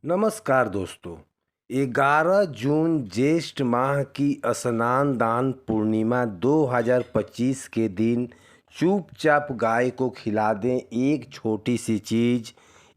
नमस्कार दोस्तों। 11 जून ज्येष्ठ माह की स्नान दान पूर्णिमा 2025 के दिन चुपचाप गाय को खिला दें एक छोटी सी चीज़,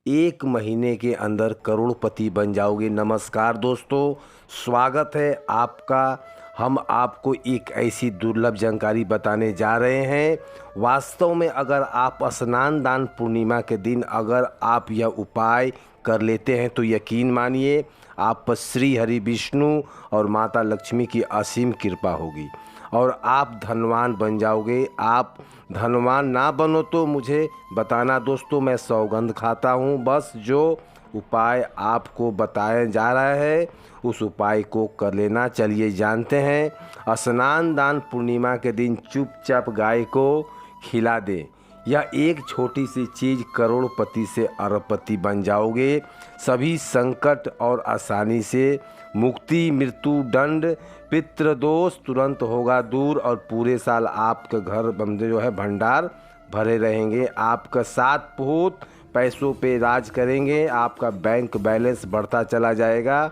1 महीने के अंदर करोड़पति बन जाओगे। नमस्कार दोस्तों, स्वागत है आपका। हम आपको एक ऐसी दुर्लभ जानकारी बताने जा रहे हैं। वास्तव में अगर आप स्नान दान पूर्णिमा के दिन अगर आप यह उपाय कर लेते हैं तो यकीन मानिए आप पर श्री हरि विष्णु और माता लक्ष्मी की असीम कृपा होगी और आप धनवान बन जाओगे। आप धनवान ना बनो तो मुझे बताना दोस्तों, मैं सौगंध खाता हूँ। बस जो उपाय आपको बताया जा रहा है उस उपाय को कर लेना। चलिए जानते हैं। स्नान दान पूर्णिमा के दिन चुपचाप गाय को खिला दें। यह एक छोटी सी चीज़ करोड़पति से अरबपति बन जाओगे। सभी संकट और आसानी से मुक्ति, मृत्यु, दंड, पितृदोष तुरंत होगा दूर और पूरे साल आपके घर बंदे जो है भंडार भरे रहेंगे। आपका 7 पूत पैसों पे राज करेंगे। आपका बैंक बैलेंस बढ़ता चला जाएगा।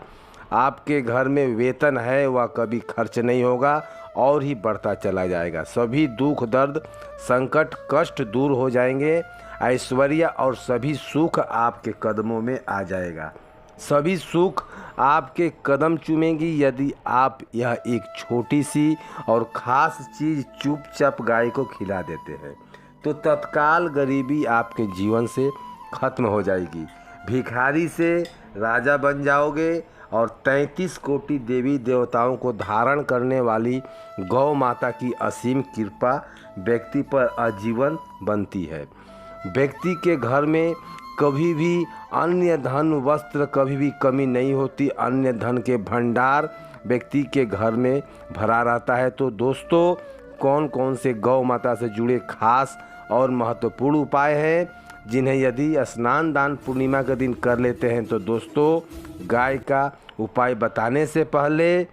आपके घर में वेतन है वह कभी खर्च नहीं होगा और ही बढ़ता चला जाएगा। सभी दुख दर्द संकट कष्ट दूर हो जाएंगे। ऐश्वर्य और सभी सुख आपके कदमों में आ जाएगा। सभी सुख आपके कदम चूमेंगी यदि आप यह एक छोटी सी और ख़ास चीज़ चुपचाप गाय को खिला देते हैं तो तत्काल गरीबी आपके जीवन से खत्म हो जाएगी। भिखारी से राजा बन जाओगे और 33 कोटि देवी देवताओं को धारण करने वाली गौ माता की असीम कृपा व्यक्ति पर आजीवन बनती है। व्यक्ति के घर में कभी भी अन्य धन वस्त्र कभी भी कमी नहीं होती। अन्य धन के भंडार व्यक्ति के घर में भरा रहता है। तो दोस्तों, कौन कौन से गौ माता से जुड़े खास और महत्वपूर्ण उपाय हैं जिन्हें यदि स्नान दान पूर्णिमा के दिन कर लेते हैं तो दोस्तों, गाय का उपाय बताने से पहले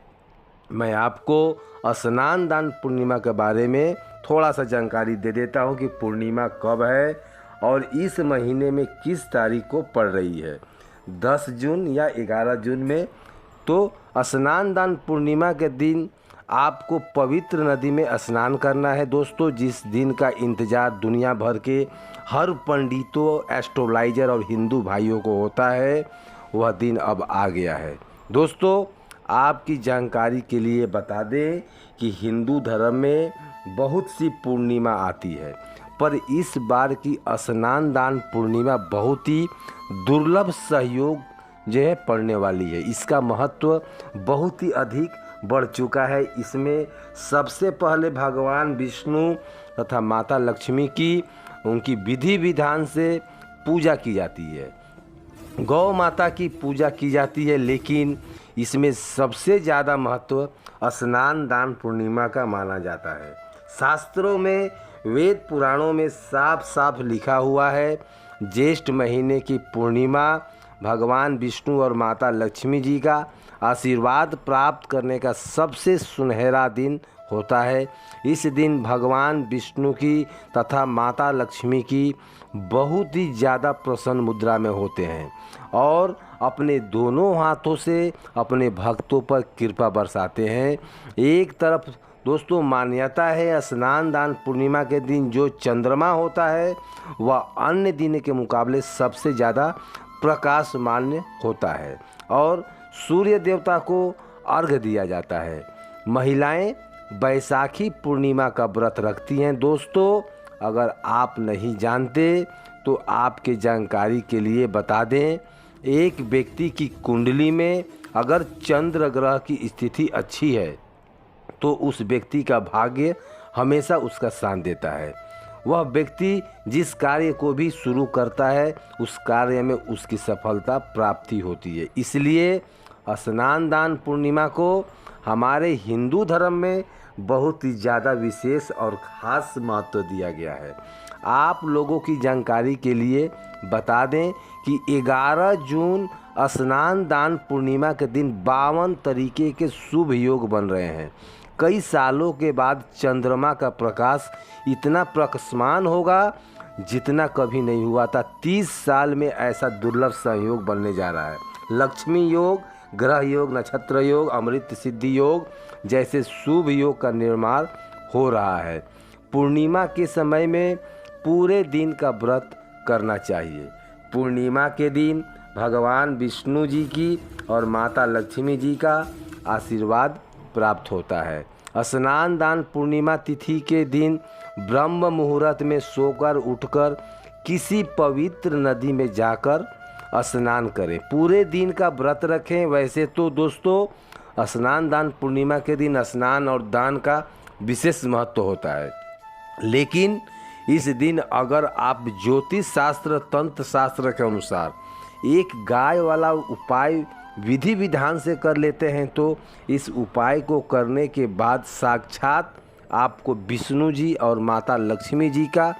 मैं आपको स्नान दान पूर्णिमा के बारे में थोड़ा सा जानकारी दे देता हूं कि पूर्णिमा कब है और इस महीने में किस तारीख को पड़ रही है, 10 जून या 11 जून में। तो स्नान दान पूर्णिमा के दिन आपको पवित्र नदी में स्नान करना है दोस्तों। जिस दिन का इंतज़ार दुनिया भर के हर पंडितों, एस्ट्रोलॉजर और हिंदू भाइयों को होता है, वह दिन अब आ गया है। दोस्तों, आपकी जानकारी के लिए बता दें कि हिंदू धर्म में बहुत सी पूर्णिमा आती है, पर इस बार की स्नान दान पूर्णिमा बहुत ही दुर्लभ सहयोग जो है पड़ने वाली है। इसका महत्व बहुत ही अधिक बढ़ चुका है। इसमें सबसे पहले भगवान विष्णु तथा माता लक्ष्मी की उनकी विधि विधान से पूजा की जाती है। गौ माता की पूजा की जाती है, लेकिन इसमें सबसे ज़्यादा महत्व स्नान दान पूर्णिमा का माना जाता है। शास्त्रों में, वेद पुराणों में साफ साफ लिखा हुआ है, ज्येष्ठ महीने की पूर्णिमा भगवान विष्णु और माता लक्ष्मी जी का आशीर्वाद प्राप्त करने का सबसे सुनहरा दिन होता है। इस दिन भगवान विष्णु की तथा माता लक्ष्मी की बहुत ही ज़्यादा प्रसन्न मुद्रा में होते हैं और अपने दोनों हाथों से अपने भक्तों पर कृपा बरसाते हैं। एक तरफ दोस्तों मान्यता है स्नान दान पूर्णिमा के दिन जो चंद्रमा होता है वह अन्य दिन के मुकाबले सबसे ज़्यादा प्रकाशमान्य होता है और सूर्य देवता को अर्घ्य दिया जाता है। महिलाएं बैसाखी पूर्णिमा का व्रत रखती हैं। दोस्तों, अगर आप नहीं जानते तो आपके जानकारी के लिए बता दें, एक व्यक्ति की कुंडली में अगर चंद्र ग्रह की स्थिति अच्छी है तो उस व्यक्ति का भाग्य हमेशा उसका साथ देता है। वह व्यक्ति जिस कार्य को भी शुरू करता है उस कार्य में उसकी सफलता प्राप्ति होती है। इसलिए स्नान दान पूर्णिमा को हमारे हिंदू धर्म में बहुत ही ज़्यादा विशेष और ख़ास महत्व दिया गया है। आप लोगों की जानकारी के लिए बता दें कि 11 जून स्नान दान पूर्णिमा के दिन 52 तरीके के शुभ योग बन रहे हैं। कई सालों के बाद चंद्रमा का प्रकाश इतना प्रकाशमान होगा जितना कभी नहीं हुआ था। 30 साल में ऐसा दुर्लभ संयोग बनने जा रहा है। लक्ष्मी योग, ग्रह योग, नक्षत्र योग, अमृत सिद्धि योग जैसे शुभ योग का निर्माण हो रहा है। पूर्णिमा के समय में पूरे दिन का व्रत करना चाहिए। पूर्णिमा के दिन भगवान विष्णु जी की और माता लक्ष्मी जी का आशीर्वाद प्राप्त होता है। स्नान दान पूर्णिमा तिथि के दिन ब्रह्म मुहूर्त में सोकर उठकर किसी पवित्र नदी में जाकर स्नान करें। पूरे दिन का व्रत रखें। वैसे तो दोस्तों स्नान दान पूर्णिमा के दिन स्नान और दान का विशेष महत्व होता है, लेकिन इस दिन अगर आप ज्योतिष शास्त्र तंत्र शास्त्र के अनुसार एक गाय वाला उपाय विधि विधान से कर लेते हैं तो इस उपाय को करने के बाद साक्षात आपको विष्णु जी और माता लक्ष्मी जी का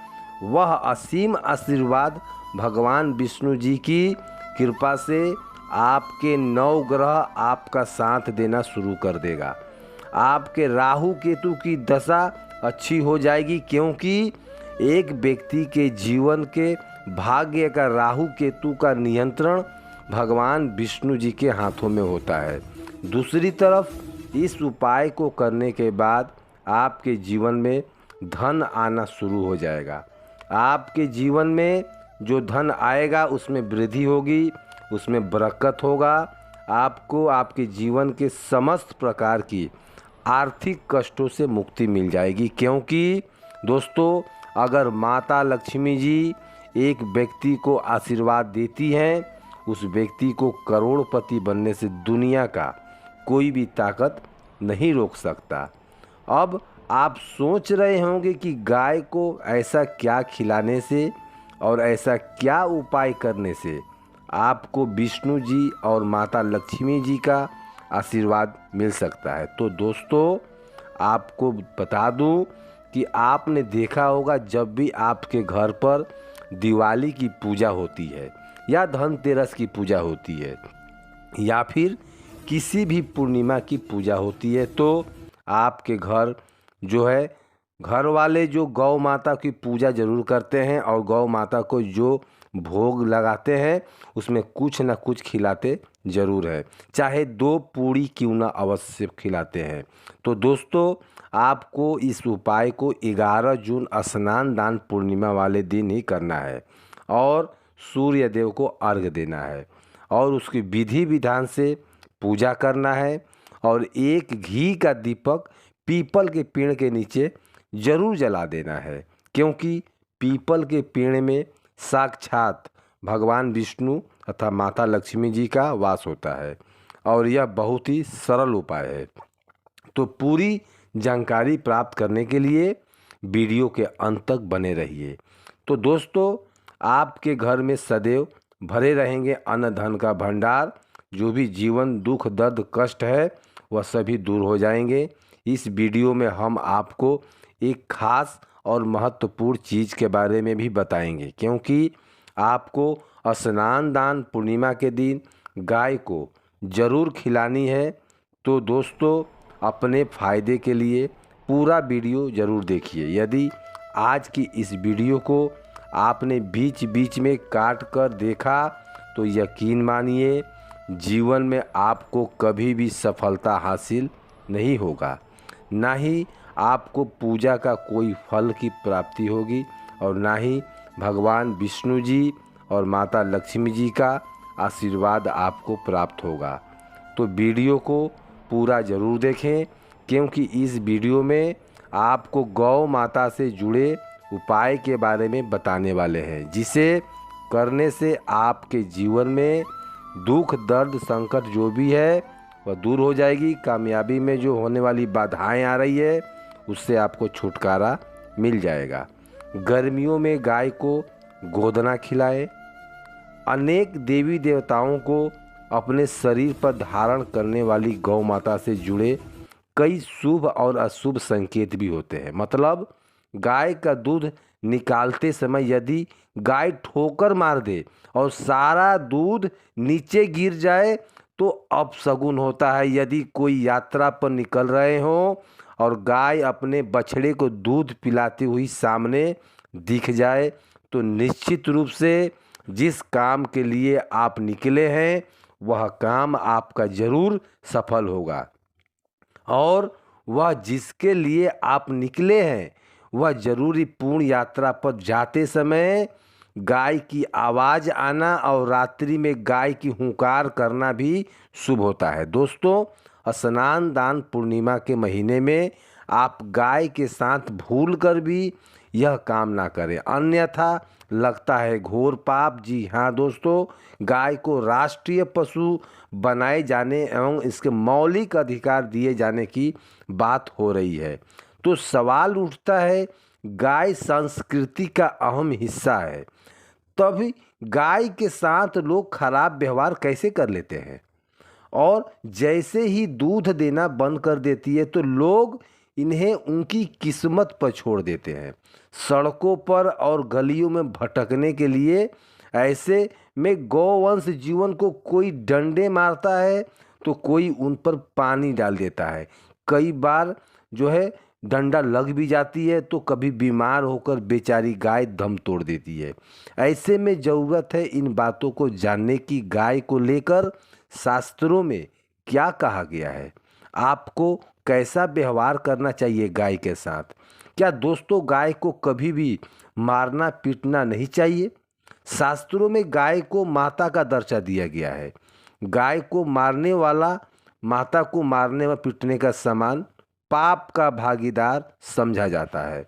वह असीम आशीर्वाद भगवान विष्णु जी की कृपा से आपके 9 ग्रह आपका साथ देना शुरू कर देगा। आपके राहु केतु की दशा अच्छी हो जाएगी, क्योंकि एक व्यक्ति के जीवन के भाग्य का राहु केतु का नियंत्रण भगवान विष्णु जी के हाथों में होता है। दूसरी तरफ इस उपाय को करने के बाद आपके जीवन में धन आना शुरू हो जाएगा। आपके जीवन में जो धन आएगा उसमें वृद्धि होगी, उसमें बरकत होगा। आपको आपके जीवन के समस्त प्रकार की आर्थिक कष्टों से मुक्ति मिल जाएगी, क्योंकि दोस्तों अगर माता लक्ष्मी जी एक व्यक्ति को आशीर्वाद देती हैं, उस व्यक्ति को करोड़पति बनने से दुनिया का कोई भी ताकत नहीं रोक सकता। अब आप सोच रहे होंगे कि गाय को ऐसा क्या खिलाने से और ऐसा क्या उपाय करने से आपको विष्णु जी और माता लक्ष्मी जी का आशीर्वाद मिल सकता है। तो दोस्तों आपको बता दूं कि आपने देखा होगा जब भी आपके घर पर दिवाली की पूजा होती है या धनतेरस की पूजा होती है या फिर किसी भी पूर्णिमा की पूजा होती है तो आपके घर जो है घर वाले जो गौ माता की पूजा ज़रूर करते हैं और गौ माता को जो भोग लगाते हैं उसमें कुछ ना कुछ खिलाते ज़रूर है, चाहे 2 पूड़ी क्यों ना अवश्य खिलाते हैं। तो दोस्तों आपको इस उपाय को 11 जून स्नान दान पूर्णिमा वाले दिन ही करना है और सूर्य देव को अर्घ्य देना है और उसकी विधि विधान से पूजा करना है और एक घी का दीपक पीपल के पेड़ के नीचे जरूर जला देना है, क्योंकि पीपल के पेड़ में साक्षात भगवान विष्णु तथा माता लक्ष्मी जी का वास होता है और यह बहुत ही सरल उपाय है। तो पूरी जानकारी प्राप्त करने के लिए वीडियो के अंत तक बने रहिए। तो दोस्तों आपके घर में सदैव भरे रहेंगे अन्न धन का भंडार। जो भी जीवन दुख दर्द कष्ट है वह सभी दूर हो जाएंगे। इस वीडियो में हम आपको एक खास और महत्वपूर्ण चीज़ के बारे में भी बताएंगे, क्योंकि आपको स्नान दान पूर्णिमा के दिन गाय को ज़रूर खिलानी है। तो दोस्तों अपने फ़ायदे के लिए पूरा वीडियो ज़रूर देखिए। यदि आज की इस वीडियो को आपने बीच बीच में काट कर देखा तो यकीन मानिए जीवन में आपको कभी भी सफलता हासिल नहीं होगा, ना ही आपको पूजा का कोई फल की प्राप्ति होगी और ना ही भगवान विष्णु जी और माता लक्ष्मी जी का आशीर्वाद आपको प्राप्त होगा। तो वीडियो को पूरा ज़रूर देखें, क्योंकि इस वीडियो में आपको गौ माता से जुड़े उपाय के बारे में बताने वाले हैं, जिसे करने से आपके जीवन में दुख दर्द संकट जो भी है वह दूर हो जाएगी। कामयाबी में जो होने वाली बाधाएं आ रही है उससे आपको छुटकारा मिल जाएगा। गर्मियों में गाय को गोदना खिलाएं। अनेक देवी देवताओं को अपने शरीर पर धारण करने वाली गौ माता से जुड़े कई शुभ और अशुभ संकेत भी होते हैं। मतलब गाय का दूध निकालते समय यदि गाय ठोकर मार दे और सारा दूध नीचे गिर जाए तो अपशगुन होता है। यदि कोई यात्रा पर निकल रहे हों और गाय अपने बछड़े को दूध पिलाती हुई सामने दिख जाए तो निश्चित रूप से जिस काम के लिए आप निकले हैं वह काम आपका जरूर सफल होगा। और वह जिसके लिए आप निकले हैं वह जरूरी पूर्ण यात्रा पर जाते समय गाय की आवाज़ आना और रात्रि में गाय की हुंकार करना भी शुभ होता है। दोस्तों, स्नान दान पूर्णिमा के महीने में आप गाय के साथ भूल कर भी यह काम ना करें, अन्यथा लगता है घोर पाप। जी हाँ दोस्तों, गाय को राष्ट्रीय पशु बनाए जाने एवं इसके मौलिक अधिकार दिए जाने की बात हो रही है। तो सवाल उठता है, गाय संस्कृति का अहम हिस्सा है, तभी गाय के साथ लोग खराब व्यवहार कैसे कर लेते हैं? और जैसे ही दूध देना बंद कर देती है तो लोग इन्हें उनकी किस्मत पर छोड़ देते हैं। सड़कों पर और गलियों में भटकने के लिए ऐसे में गौवंश जीवन को कोई डंडे मारता है तो कोई उन पर पानी डाल देता है। कई बार जो है डंडा लग भी जाती है तो कभी बीमार होकर बेचारी गाय दम तोड़ देती है। ऐसे में ज़रूरत है इन बातों को जानने की। गाय को लेकर शास्त्रों में क्या कहा गया है, आपको कैसा व्यवहार करना चाहिए गाय के साथ? क्या दोस्तों गाय को कभी भी मारना पीटना नहीं चाहिए? शास्त्रों में गाय को माता का दर्जा दिया गया है। गाय को मारने वाला माता को मारने व पीटने का समान पाप का भागीदार समझा जाता है।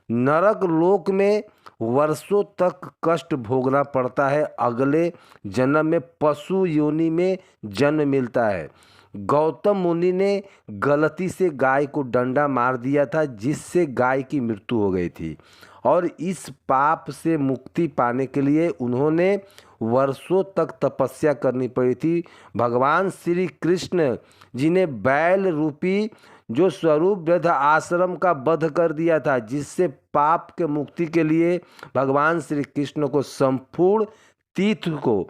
नरक लोक में वर्षों तक कष्ट भोगना पड़ता है। अगले जन्म में पशु योनि में जन्म मिलता है। गौतम मुनि ने गलती से गाय को डंडा मार दिया था जिससे गाय की मृत्यु हो गई थी, और इस पाप से मुक्ति पाने के लिए उन्होंने वर्षों तक तपस्या करनी पड़ी थी। भगवान श्री कृष्ण जी ने बैल रूपी जो स्वरूप वृद्ध आश्रम का वध कर दिया था, जिससे पाप के मुक्ति के लिए भगवान श्री कृष्ण को संपूर्ण तीर्थ को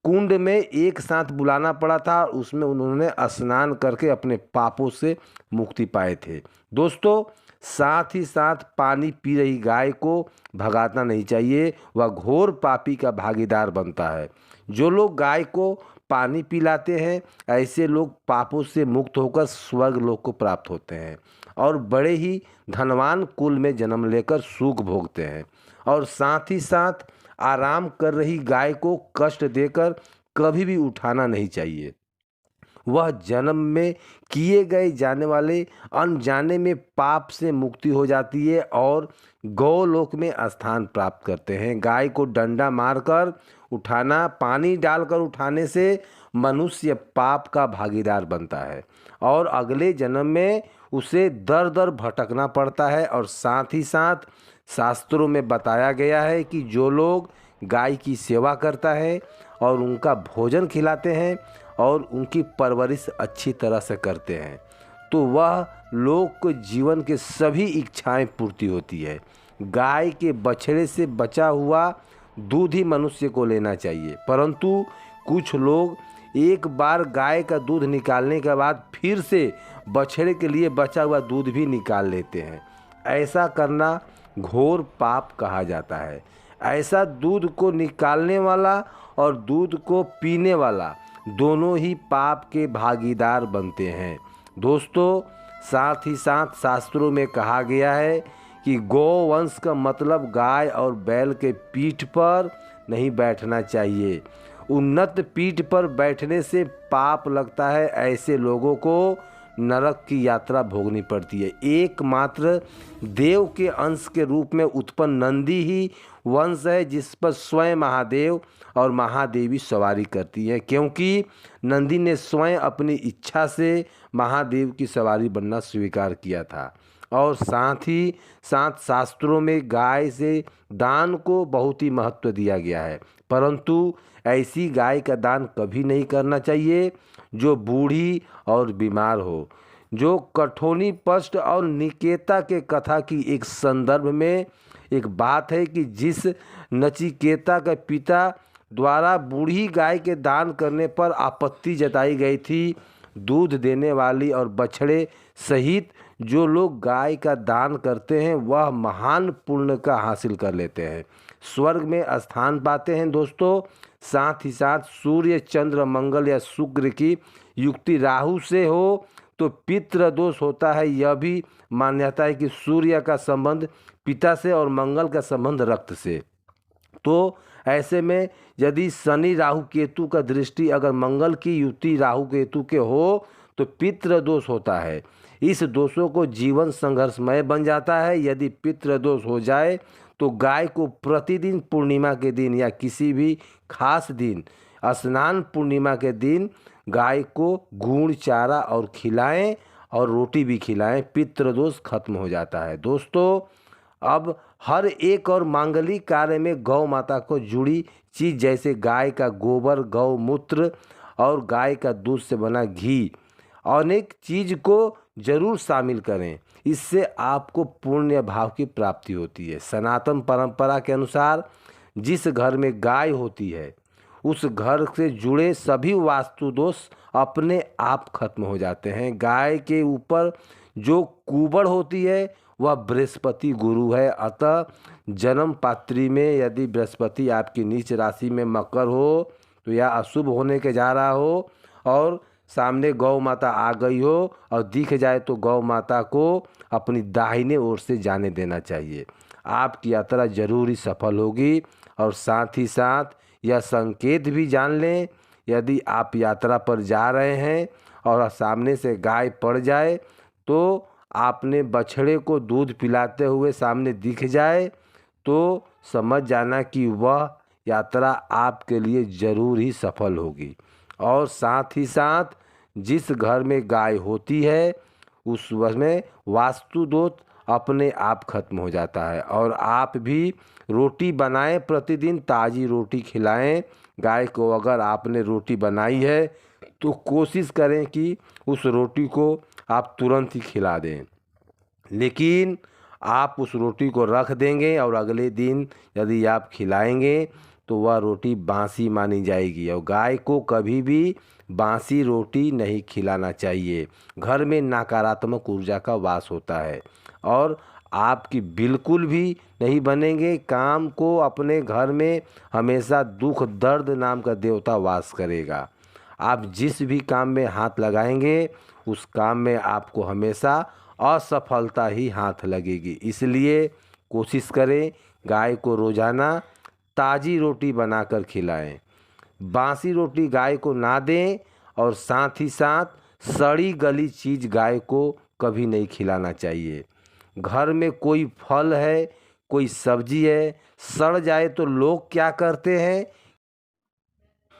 कुंड में एक साथ बुलाना पड़ा था। उसमें उन्होंने स्नान करके अपने पापों से मुक्ति पाए थे। दोस्तों, साथ ही साथ पानी पी रही गाय को भगाना नहीं चाहिए, वह घोर पापी का भागीदार बनता है। जो लोग गाय को पानी पिलाते हैं ऐसे लोग पापों से मुक्त होकर स्वर्ग लोक को प्राप्त होते हैं और बड़े ही धनवान कुल में जन्म लेकर सुख भोगते हैं। और साथ ही साथ आराम कर रही गाय को कष्ट देकर कभी भी उठाना नहीं चाहिए। वह जन्म में किए गए जाने वाले अनजाने में पाप से मुक्ति हो जाती है और गौलोक में स्थान प्राप्त करते हैं। गाय को डंडा मारकर उठाना, पानी डालकर उठाने से मनुष्य पाप का भागीदार बनता है और अगले जन्म में उसे दर दर भटकना पड़ता है। और साथ ही साथ शास्त्रों में बताया गया है कि जो लोग गाय की सेवा करता है और उनका भोजन खिलाते हैं और उनकी परवरिश अच्छी तरह से करते हैं तो वह लोग को जीवन के सभी इच्छाएं पूर्ति होती है। गाय के बछड़े से बचा हुआ दूध ही मनुष्य को लेना चाहिए, परंतु कुछ लोग एक बार गाय का दूध निकालने के बाद फिर से बछड़े के लिए बचा हुआ दूध भी निकाल लेते हैं। ऐसा करना घोर पाप कहा जाता है। ऐसा दूध को निकालने वाला और दूध को पीने वाला दोनों ही पाप के भागीदार बनते हैं। दोस्तों, साथ ही साथ शास्त्रों में कहा गया है कि गौवंश का मतलब गाय और बैल के पीठ पर नहीं बैठना चाहिए। उन्नत पीठ पर बैठने से पाप लगता है। ऐसे लोगों को नरक की यात्रा भोगनी पड़ती है। एकमात्र देव के अंश के रूप में उत्पन्न नंदी ही वंश है जिस पर स्वयं महादेव और महादेवी सवारी करती है, क्योंकि नंदी ने स्वयं अपनी इच्छा से महादेव की सवारी बनना स्वीकार किया था। और साथ ही साथ शास्त्रों में गाय से दान को बहुत ही महत्व दिया गया है, परंतु ऐसी गाय का दान कभी नहीं करना चाहिए जो बूढ़ी और बीमार हो। जो कठोनी पष्ट और निकेता के कथा की एक संदर्भ में एक बात है कि जिस नचिकेता के पिता द्वारा बूढ़ी गाय के दान करने पर आपत्ति जताई गई थी, दूध देने वाली और बछड़े सहित जो लोग गाय का दान करते हैं वह महान पुण्य का हासिल कर लेते हैं। स्वर्ग में स्थान पाते हैं दोस्तों। साथ ही साथ सूर्य, चंद्र, मंगल या शुक्र की युक्ति राहु से हो तो पितृ दोष होता है। यह भी मान्यता है कि सूर्य का संबंध पिता से और मंगल का संबंध रक्त से। तो ऐसे में यदि शनि राहु केतु का दृष्टि अगर मंगल की युति राहु केतु के हो तो पितृ दोष होता है। इस दोषों को जीवन संघर्षमय बन जाता है। यदि पितृ दोष हो जाए तो गाय को प्रतिदिन पूर्णिमा के दिन या किसी भी खास दिन, स्नान पूर्णिमा के दिन गाय को गुड़ चारा और खिलाएं और रोटी भी खिलाएं। पितृ दोष खत्म हो जाता है दोस्तों। अब हर एक और मांगलिक कार्य में गौ माता को जुड़ी चीज़ जैसे गाय का गोबर, गौमूत्र और गाय का दूध से बना घी, अनेक चीज़ को जरूर शामिल करें। इससे आपको पुण्य भाव की प्राप्ति होती है। सनातन परंपरा के अनुसार जिस घर में गाय होती है उस घर से जुड़े सभी वास्तु दोष अपने आप खत्म हो जाते हैं। गाय के ऊपर जो कुबड़ होती है वह बृहस्पति गुरु है। अतः जन्म पात्री में यदि बृहस्पति आपकी नीच राशि में मकर हो तो यह अशुभ होने के जा रहा हो और सामने गौ माता आ गई हो और दिख जाए तो गौ माता को अपनी दाहिने ओर से जाने देना चाहिए। आपकी यात्रा जरूर ही सफल होगी। और साथ ही साथ यह संकेत भी जान लें, यदि आप यात्रा पर जा रहे हैं और सामने से गाय पड़ जाए तो आपने बछड़े को दूध पिलाते हुए सामने दिख जाए तो समझ जाना कि वह यात्रा आपके लिए ज़रूर ही सफल होगी। और साथ ही साथ जिस घर में गाय होती है उस में वास्तु दोष अपने आप खत्म हो जाता है। और आप भी रोटी बनाएं, प्रतिदिन ताज़ी रोटी खिलाएं गाय को। अगर आपने रोटी बनाई है तो कोशिश करें कि उस रोटी को आप तुरंत ही खिला दें। लेकिन आप उस रोटी को रख देंगे और अगले दिन यदि आप खिलाएंगे तो वह रोटी बासी मानी जाएगी। और गाय को कभी भी बासी रोटी नहीं खिलाना चाहिए। घर में नकारात्मक ऊर्जा का वास होता है और आपकी बिल्कुल भी नहीं बनेंगे। काम को अपने घर में हमेशा दुख दर्द नाम का देवता वास करेगा। आप जिस भी काम में हाथ लगाएंगे उस काम में आपको हमेशा असफलता ही हाथ लगेगी। इसलिए कोशिश करें गाय को रोज़ाना ताज़ी रोटी बनाकर खिलाएं। बासी रोटी गाय को ना दें और साथ ही साथ सड़ी गली चीज़ गाय को कभी नहीं खिलाना चाहिए। घर में कोई फल है, कोई सब्जी है, सड़ जाए तो लोग क्या करते हैं,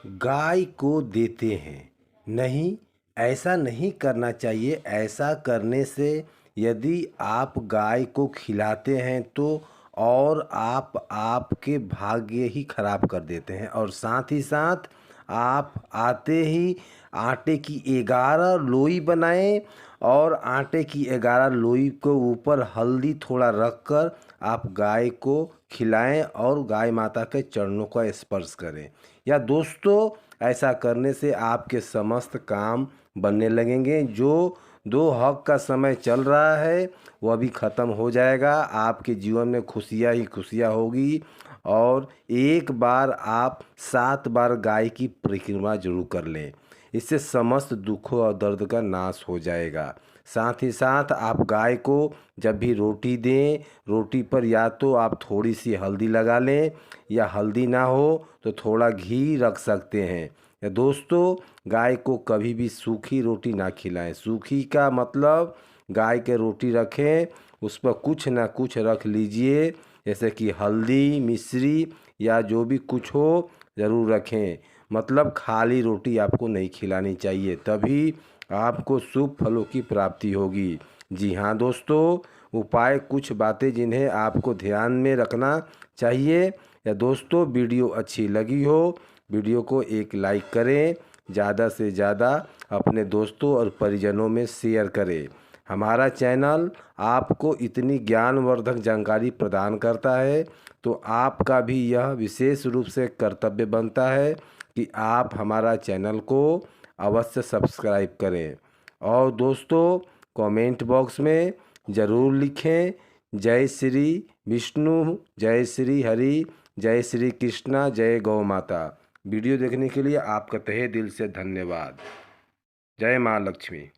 गाय को देते हैं। नहीं, ऐसा नहीं करना चाहिए। ऐसा करने से यदि आप गाय को खिलाते हैं तो और आप आपके भाग्य ही खराब कर देते हैं। और साथ ही साथ आप आते ही आटे की 11 लोई बनाएं और आटे की 11 लोई को ऊपर हल्दी थोड़ा रखकर आप गाय को खिलाएं और गाय माता के चरणों का स्पर्श करें। या दोस्तों, ऐसा करने से आपके समस्त काम बनने लगेंगे। जो दो हक का समय चल रहा है वह भी ख़त्म हो जाएगा। आपके जीवन में खुशियाँ ही खुशियाँ होगी। और एक बार आप 7 बार गाय की परिक्रमा जरूर कर लें। इससे समस्त दुखों और दर्द का नाश हो जाएगा। साथ ही साथ आप गाय को जब भी रोटी दें, रोटी पर या तो आप थोड़ी सी हल्दी लगा लें या हल्दी ना हो तो थोड़ा घी रख सकते हैं। या दोस्तों, गाय को कभी भी सूखी रोटी ना खिलाएं। सूखी का मतलब गाय के रोटी रखें, उस पर कुछ ना कुछ रख लीजिए, जैसे कि हल्दी, मिश्री या जो भी कुछ हो ज़रूर रखें। मतलब खाली रोटी आपको नहीं खिलानी चाहिए, तभी आपको शुभ फलों की प्राप्ति होगी। जी हाँ दोस्तों, उपाय कुछ बातें जिन्हें आपको ध्यान में रखना चाहिए। या दोस्तों, वीडियो अच्छी लगी हो, वीडियो को एक लाइक करें, ज़्यादा से ज़्यादा अपने दोस्तों और परिजनों में शेयर करें। हमारा चैनल आपको इतनी ज्ञानवर्धक जानकारी प्रदान करता है तो आपका भी यह विशेष रूप से कर्तव्य बनता है कि आप हमारा चैनल को अवश्य सब्सक्राइब करें। और दोस्तों, कमेंट बॉक्स में ज़रूर लिखें जय श्री विष्णु, जय श्री हरि, जय श्री कृष्णा, जय गौ माता। वीडियो देखने के लिए आपका तहे दिल से धन्यवाद। जय माँ लक्ष्मी।